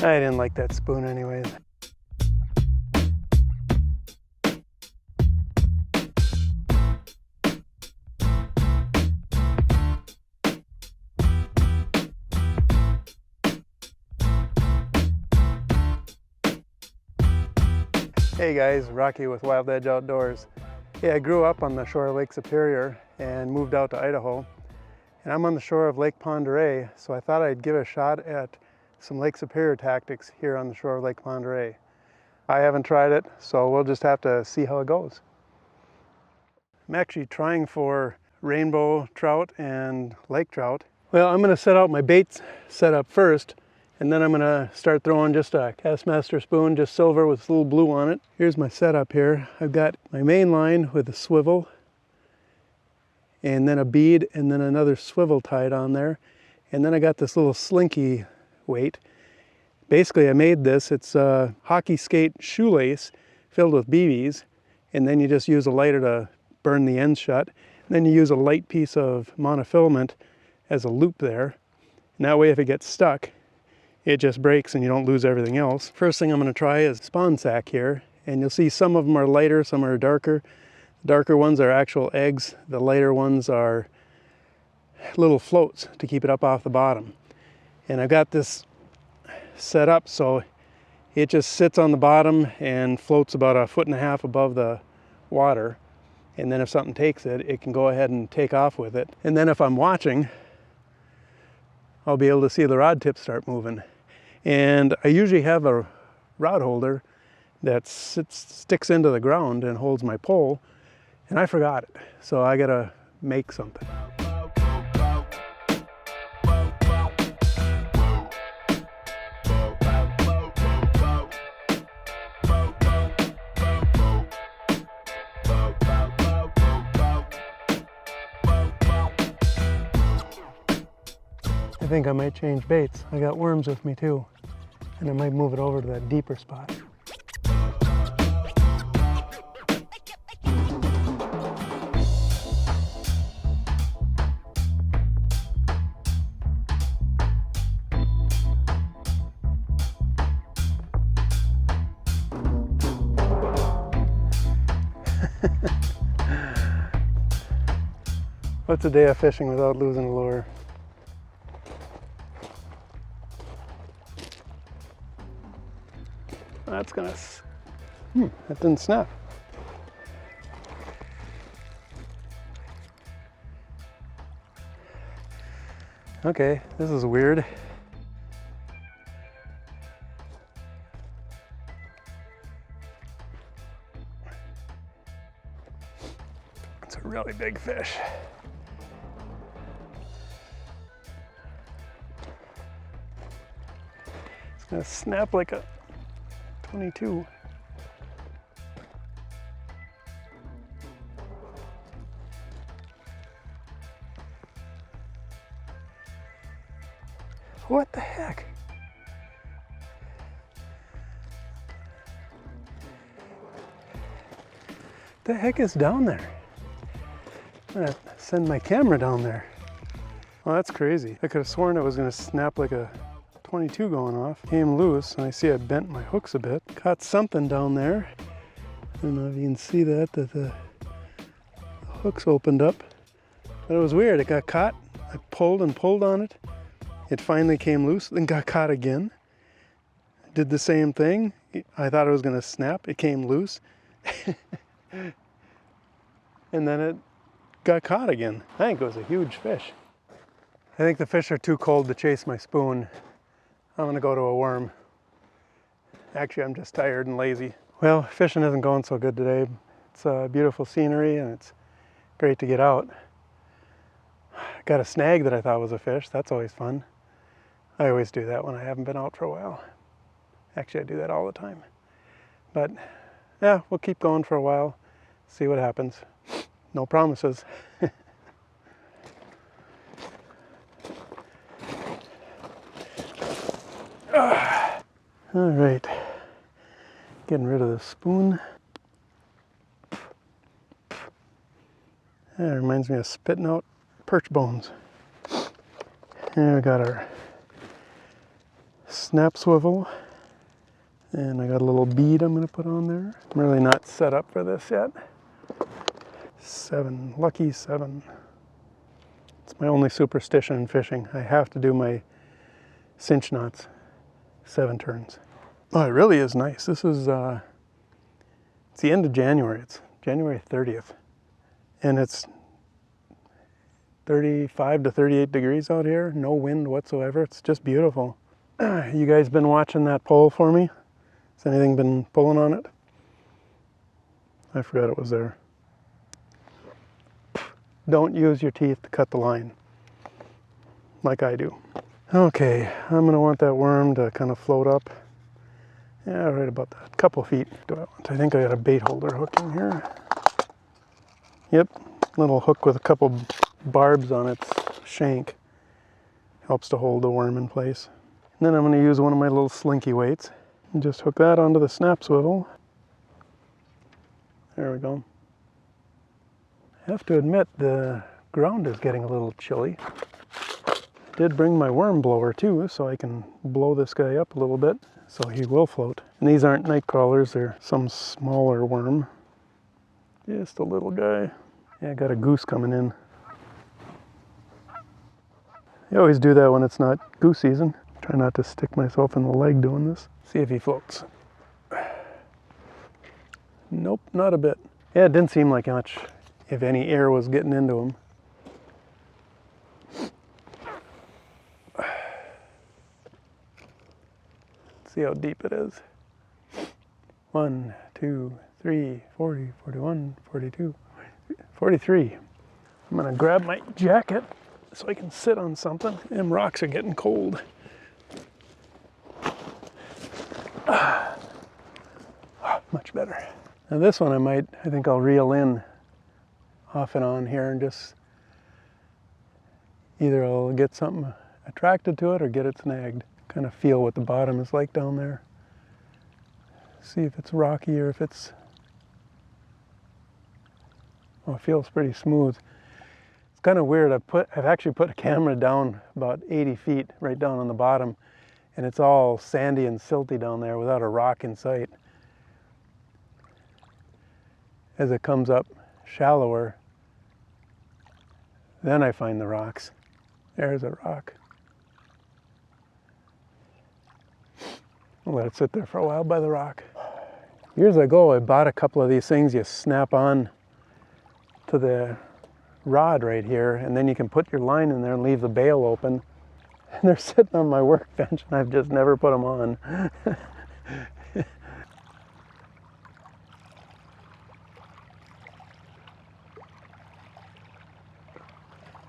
I didn't like that spoon anyways. Hey guys, Rocky with Wild Edge Outdoors. Yeah, I grew up on the shore of Lake Superior and moved out to Idaho. And I'm on the shore of Lake Pend Oreille, so I thought I'd give a shot at some Lake Superior tactics here on the shore of Lake Pend Oreille. I haven't tried it, so we'll just have to see how it goes. I'm actually trying for rainbow trout and lake trout. Well, I'm gonna set out my bait setup first, and then I'm gonna start throwing just a Castmaster spoon, just silver with a little blue on it. Here's my setup here. I've got my main line with a swivel, and then a bead, and then another swivel tied on there. And then I got this little Slinky weight. Basically, I made this. It's a hockey skate shoelace filled with BBs, and then you just use a lighter to burn the ends shut. And then you use a light piece of monofilament as a loop there. And that way, if it gets stuck, it just breaks and you don't lose everything else. First thing I'm going to try is spawn sack here, and you'll see some of them are lighter, some are darker. The darker ones are actual eggs. The lighter ones are little floats to keep it up off the bottom. And I've got this set up so it just sits on the bottom and floats about 1.5 feet above the water. And then if something takes it, it can go ahead and take off with it. And then if I'm watching, I'll be able to see the rod tip start moving. And I usually have a rod holder that sticks into the ground and holds my pole, and I forgot it. So I gotta make something. I think I might change baits. I got worms with me too, and I might move it over to that deeper spot. What's a day of fishing without losing a lure? That's gonna, that didn't snap. Okay, this is weird. It's a really big fish. It's gonna snap like a 22. What the heck? The heck is down there? I'm gonna send my camera down there. Well, that's crazy. I could have sworn it was gonna snap like a 22 going off. Came loose, and I see I bent my hooks a bit. Caught something down there. I don't know if you can see that the hooks opened up. But it was weird. It got caught. I pulled and pulled on it. It finally came loose, then got caught again. Did the same thing. I thought it was gonna snap. It came loose. And then it got caught again. I think it was a huge fish. I think the fish are too cold to chase my spoon. I'm gonna go to a worm. Actually, I'm just tired and lazy. Well, fishing isn't going so good today. It's beautiful scenery and it's great to get out. Got a snag that I thought was a fish. That's always fun. I always do that when I haven't been out for a while. Actually, I do that all the time. But yeah, we'll keep going for a while, see what happens. No promises. All right, getting rid of the spoon. That reminds me of spitting out perch bones. And we got our snap swivel, and I got a little bead I'm going to put on there. I'm really not set up for this yet. 7, lucky 7. It's my only superstition in fishing. I have to do my cinch knots 7 turns. Oh, it really is nice. This is it's the end of January. It's January 30th, and it's 35 to 38 degrees out here. No wind whatsoever. It's just beautiful. You guys been watching that pole for me? Has anything been pulling on it? I forgot it was there. Don't use your teeth to cut the line like I do. Okay, I'm going to want that worm to kind of float up. Yeah, right about that. Couple feet. Do I want? I think I got a bait holder hook in here. Yep, little hook with a couple barbs on its shank. Helps to hold the worm in place. And then I'm going to use one of my little Slinky Weights and just hook that onto the snap swivel. There we go. I have to admit the ground is getting a little chilly. Did bring my worm blower too, so I can blow this guy up a little bit so he will float. And these aren't night crawlers, they're some smaller worm. Just a little guy. Yeah, I got a goose coming in. I always do that when it's not goose season. Try not to stick myself in the leg doing this. See if he floats. Nope, not a bit. Yeah, it didn't seem like much, if any air was getting into him. See how deep it is. 1, 2, 3, 40, 41, 42, 43. I'm gonna grab my jacket so I can sit on something. Them rocks are getting cold. Much better. Now this one I think I'll reel in off and on here and just either I'll get something attracted to it or get it snagged. Kind of feel what the bottom is like down there. See if it's rocky or if it's, oh, it feels pretty smooth. It's kind of weird. I've actually put a camera down about 80 feet right down on the bottom, and it's all sandy and silty down there without a rock in sight. As it comes up shallower, then I find the rocks. There's a rock. I'll let it sit there for a while by the rock. Years ago, I bought a couple of these things you snap on to the rod right here, and then you can put your line in there and leave the bail open. And they're sitting on my workbench, and I've just never put them on.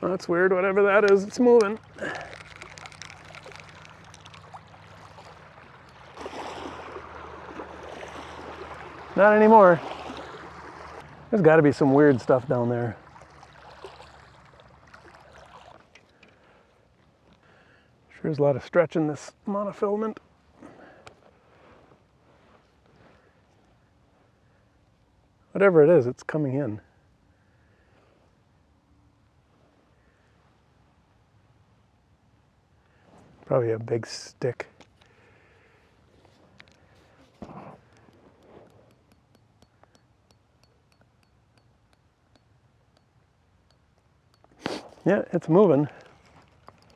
Well, that's weird, whatever that is, it's moving. Not anymore. There's got to be some weird stuff down there. Sure, there's a lot of stretch in this monofilament. Whatever it is, it's coming in. Probably a big stick. Yeah, it's moving.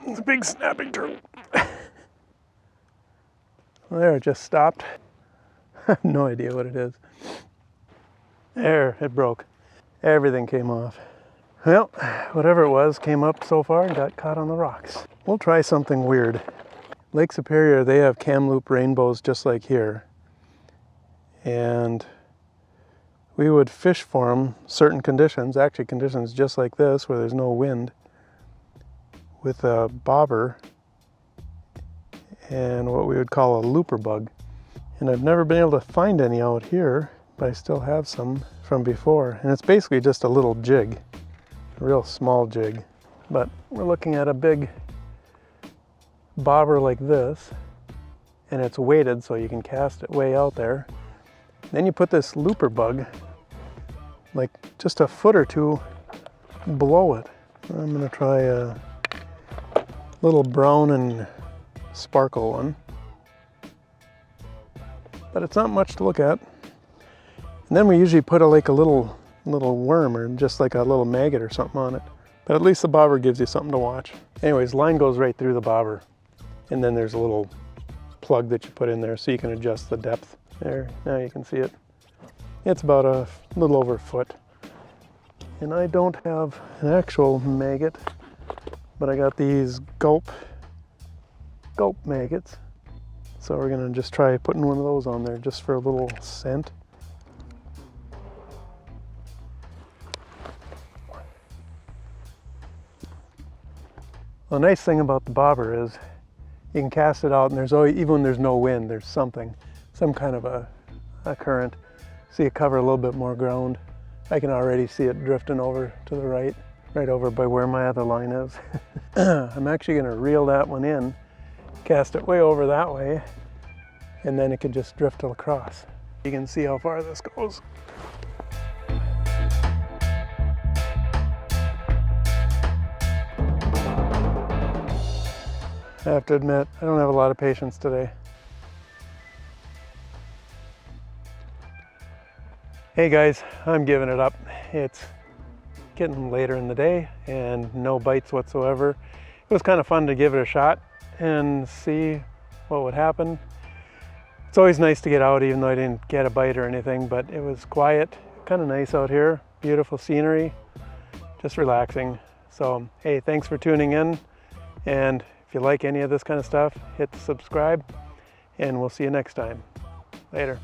It's a big snapping turtle. Well, there, it just stopped. I have no idea what it is. There, it broke. Everything came off. Well, whatever it was came up so far and got caught on the rocks. We'll try something weird. Lake Superior, they have Kamloop rainbows just like here. And we would fish for them certain conditions, actually conditions just like this where there's no wind, with a bobber and what we would call a looper bug. And I've never been able to find any out here, but I still have some from before. And it's basically just a little jig, a real small jig. But we're looking at a big bobber like this, and it's weighted so you can cast it way out there. Then you put this looper bug like just a foot or two below it. I'm gonna try a little brown and sparkle one. but it's not much to look at. And then we usually put a little worm or just like a little maggot or something on it. But at least the bobber gives you something to watch. Anyways, line goes right through the bobber. And then there's a little plug that you put in there so you can adjust the depth. There, now you can see it. It's about a little over a foot. And I don't have an actual maggot, but I got these gulp maggots. So we're gonna just try putting one of those on there just for a little scent. The nice thing about the bobber is you can cast it out and there's always, even when there's no wind, there's some kind of a current. So you cover a little bit more ground. I can already see it drifting over to the right over by where my other line is. I'm actually gonna reel that one in, cast it way over that way, and then it can just drift across. You can see how far this goes. I have to admit, I don't have a lot of patience today. Hey guys, I'm giving it up. It's getting later in the day and no bites whatsoever. It was kind of fun to give it a shot and see what would happen. It's always nice to get out even though I didn't get a bite or anything, but it was quiet, kind of nice out here, beautiful scenery, just relaxing. So hey, thanks for tuning in, and if you like any of this kind of stuff, hit the subscribe and we'll see you next time. Later.